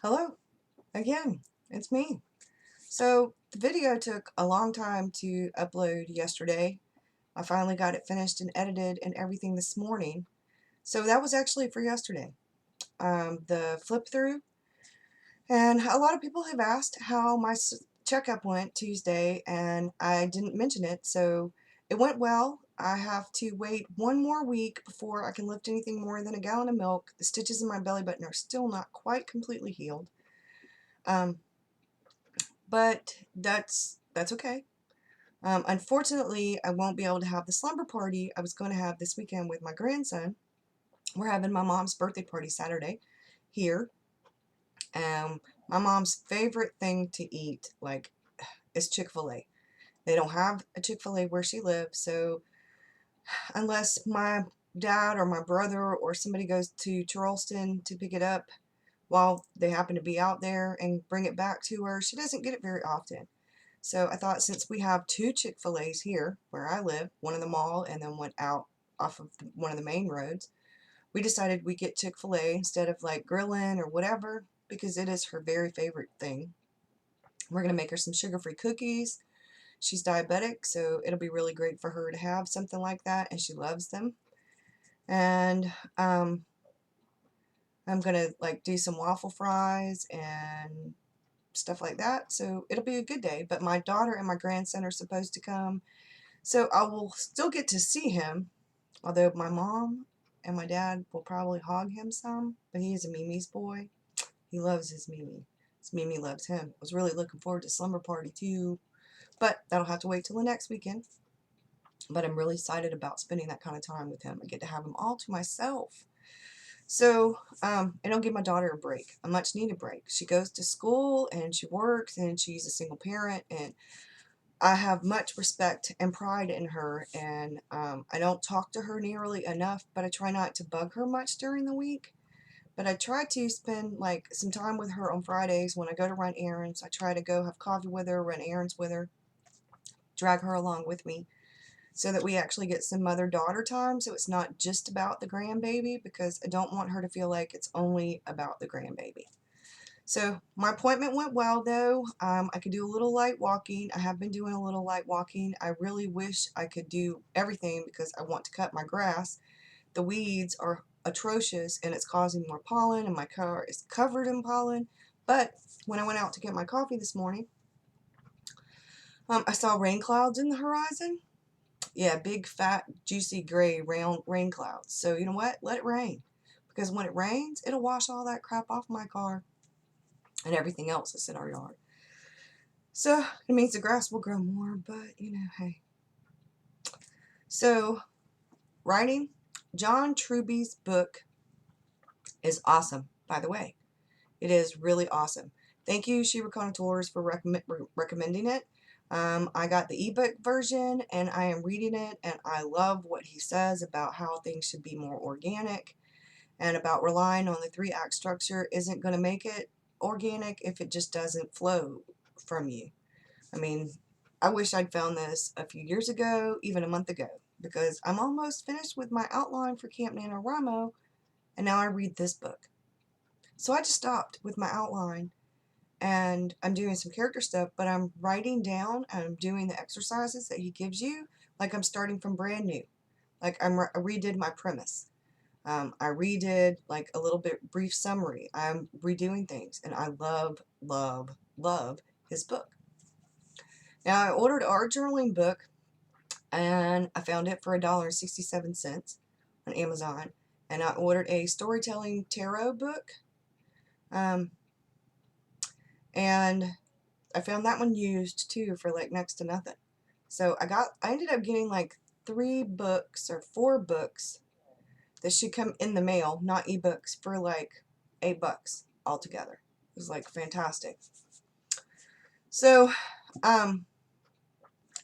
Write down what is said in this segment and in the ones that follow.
Hello, again, it's me. So the video took a long time to upload yesterday. I finally got it finished and edited and everything this morning. So that was actually for yesterday. The flip through. And a lot of people have asked how my checkup went Tuesday, and I didn't mention it. So it went well. I have to wait one more week before I can lift anything more than a gallon of milk. The stitches in my belly button are still not quite completely healed. But that's okay. Unfortunately, I won't be able to have the slumber party I was going to have this weekend with my grandson. We're having my mom's birthday party Saturday here. My mom's favorite thing to eat, like, is Chick-fil-A. They don't have a Chick-fil-A where she lives, so unless my dad or my brother or somebody goes to Charleston to pick it up while they happen to be out there and bring it back to her, she doesn't get it very often. So I thought, since we have two Chick-fil-A's here where I live, one in the mall and then one out off of one of the main roads, we decided we get Chick-fil-A instead of like grilling or whatever, because it is her very favorite thing. We're going to make her some sugar-free cookies. She's diabetic, so it'll be really great for her to have something like that, and she loves them. And I'm going to like do some waffle fries and stuff like that, so it'll be a good day. But my daughter and my grandson are supposed to come, so I will still get to see him, although my mom and my dad will probably hog him some, but he is a Mimi's boy. He loves his Mimi. His Mimi loves him. I was really looking forward to slumber party too, but that'll have to wait till the next weekend. But I'm really excited about spending that kind of time with him. I get to have him all to myself. So, and it'll give my daughter a break, a much needed break. She goes to school and she works and she's a single parent, and I have much respect and pride in her, and I don't talk to her nearly enough, but I try not to bug her much during the week. But I try to spend like some time with her on Fridays when I go to run errands. I try to go have coffee with her, run errands with her, drag her along with me, so that we actually get some mother-daughter time, so it's not just about the grandbaby, because I don't want her to feel like it's only about the grandbaby. So my appointment went well, though. I could do a little light walking. I have been doing a little light walking. I really wish I could do everything because I want to cut my grass. The weeds are atrocious and it's causing more pollen, and my car is covered in pollen. But when I went out to get my coffee this morning, I saw rain clouds in the horizon. Yeah, big, fat, juicy, gray, round rain clouds. So you know what? Let it rain. Because when it rains, it'll wash all that crap off my car and everything else that's in our yard. So it means the grass will grow more, but you know, hey. So writing, John Truby's book is awesome, by the way. It is really awesome. Thank you, She Reconnaisseurs, for recommending it. I got the ebook version and I am reading it, and I love what he says about how things should be more organic, and about relying on the 3-act structure isn't going to make it organic if it just doesn't flow from you. I mean, I wish I'd found this a few years ago, even a month ago, because I'm almost finished with my outline for Camp NaNoWriMo, and now I read this book. So I just stopped with my outline, and I'm doing some character stuff, but I'm writing down and I'm doing the exercises that he gives you, like I'm starting from brand new. Like I redid my premise. I redid like a little bit brief summary. I'm redoing things, and I love, love, love his book. Now, I ordered our journaling book, and I found it for $1.67 on Amazon. And I ordered a storytelling tarot book, and I found that one used too for like next to nothing. So I ended up getting like 3 books or 4 books that should come in the mail, not ebooks, for like $8 altogether. It was like fantastic. So,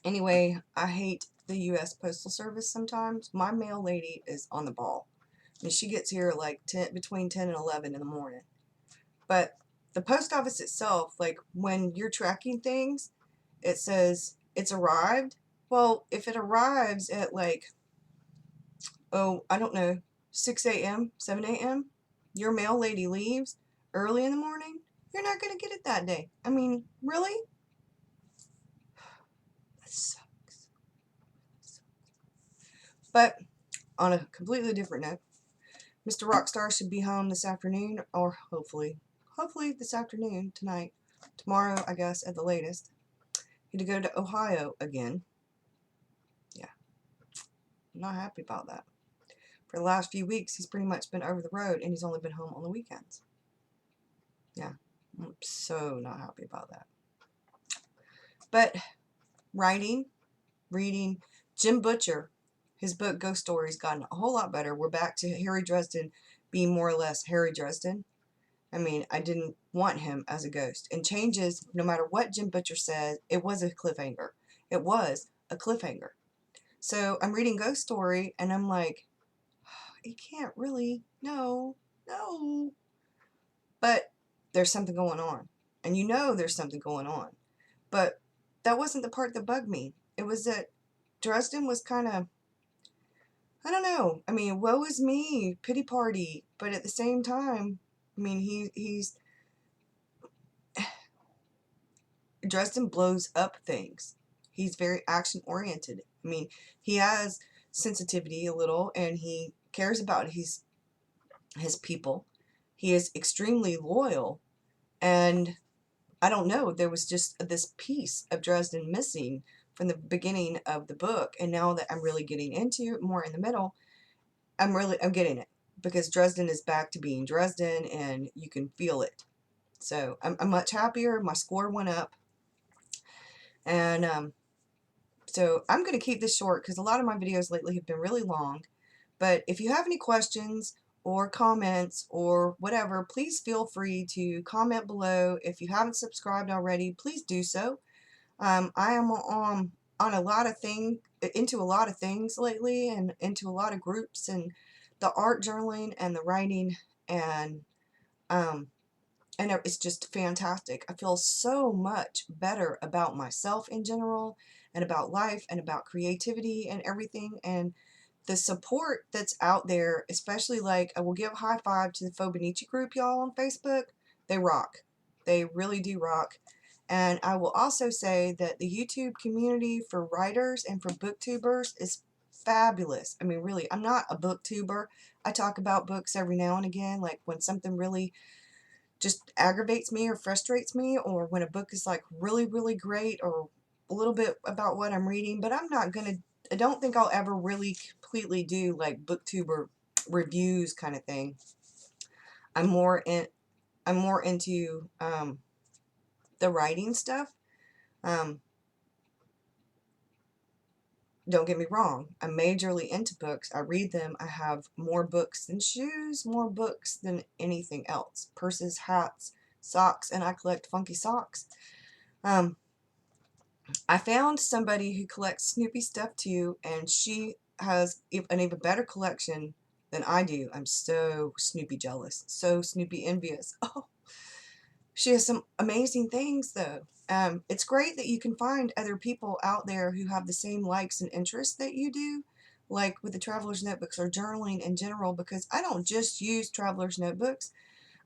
anyway, I hate the U.S. Postal Service sometimes. My mail lady is on the ball. I mean, she gets here like between 10 and 11 in the morning. But the post office itself, like when you're tracking things, it says it's arrived. Well, if it arrives at like, oh, I don't know, 6 a.m., 7 a.m., your mail lady leaves early in the morning, You're not going to get it that day. I mean, really? That sucks. But on a completely different note, Mr. Rockstar should be home this afternoon, or hopefully this afternoon, tonight. Tomorrow, I guess, at the latest. He had to go to Ohio again. Yeah, I'm not happy about that. For the last few weeks, he's pretty much been over the road, and he's only been home on the weekends. Yeah, I'm so not happy about that. But writing, reading, Jim Butcher, his book Ghost Stories gotten a whole lot better. We're back to Harry Dresden being more or less Harry Dresden. I mean, I didn't want him as a ghost. And Changes, no matter what Jim Butcher says, it was a cliffhanger. It was a cliffhanger. So I'm reading Ghost Story, and I'm like, he can't really, no. But there's something going on. And you know there's something going on. But that wasn't the part that bugged me. It was that Dresden was kind of, I don't know. I mean, woe is me, pity party. But at the same time, I mean, he's Dresden blows up things. He's very action oriented. I mean, he has sensitivity a little, and he cares about his people. He is extremely loyal, and I don't know, there was just this piece of Dresden missing from the beginning of the book, and now that I'm really getting into it more in the middle, I'm getting it, because Dresden is back to being Dresden, and you can feel it. So I'm much happier. My score went up, and so I'm going to keep this short because a lot of my videos lately have been really long. But if you have any questions or comments or whatever, please feel free to comment below. If you haven't subscribed already, please do so. I am on a lot of into a lot of things lately, and into a lot of groups, and the art journaling and the writing, and um, it's just fantastic. I feel so much better about myself in general, and about life, and about creativity and everything, and the support that's out there, especially, like, I will give a high five to the fauxbonichi group, y'all, on Facebook. They rock. They really do rock. And I will also say that the YouTube community for writers and for booktubers is fabulous. I mean, really, I'm not a booktuber. I talk about books every now and again, like when something really just aggravates me or frustrates me, or when a book is like really, really great, or a little bit about what I'm reading. But I don't think I'll ever really completely do like booktuber reviews kind of thing. I'm more into the writing stuff. Um, don't get me wrong, I'm majorly into books. I read them. I have more books than shoes, more books than anything else. Purses, hats, socks, and I collect funky socks. Um, I found somebody who collects Snoopy stuff too, and she has an even better collection than I do. I'm so Snoopy jealous, so Snoopy envious. Oh, she has some amazing things though. It's great that you can find other people out there who have the same likes and interests that you do, like with the Traveler's Notebooks or journaling in general, because I don't just use Traveler's Notebooks.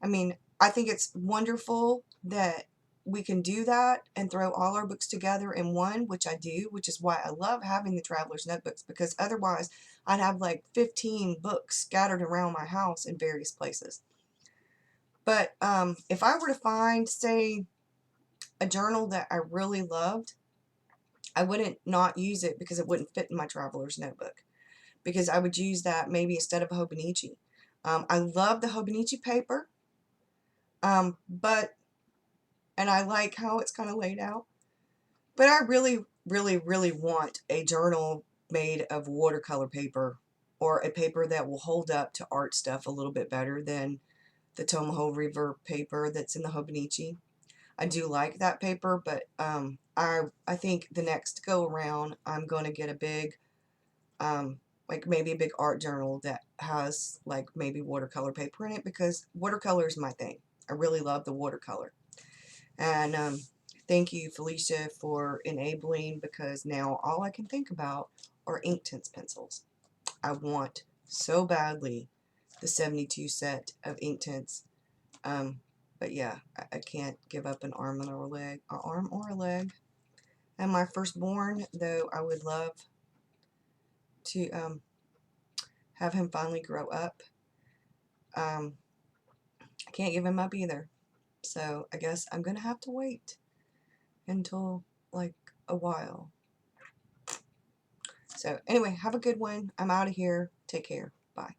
I mean, I think it's wonderful that we can do that and throw all our books together in one, which I do, which is why I love having the Traveler's Notebooks, because otherwise I'd have like 15 books scattered around my house in various places. But if I were to find, say, a journal that I really loved, I wouldn't not use it because it wouldn't fit in my Traveler's Notebook, because I would use that maybe instead of a Hobonichi. I love the Hobonichi paper, and I like how it's kind of laid out. But I really, really, really want a journal made of watercolor paper, or a paper that will hold up to art stuff a little bit better than the Tomoho River paper that's in the Hobonichi. I do like that paper, but I think the next go around I'm going to get a big, like maybe a big art journal that has like maybe watercolor paper in it, because watercolor is my thing. I really love the watercolor. And thank you, Felicia, for enabling, because now all I can think about are Inktense pencils. I want so badly the 72 set of Inktense. But yeah, I can't give up an arm or a leg, or arm or a leg. And my firstborn, though I would love to have him finally grow up, I can't give him up either. So I guess I'm gonna have to wait until like a while. So anyway, have a good one. I'm out of here. Take care. Bye.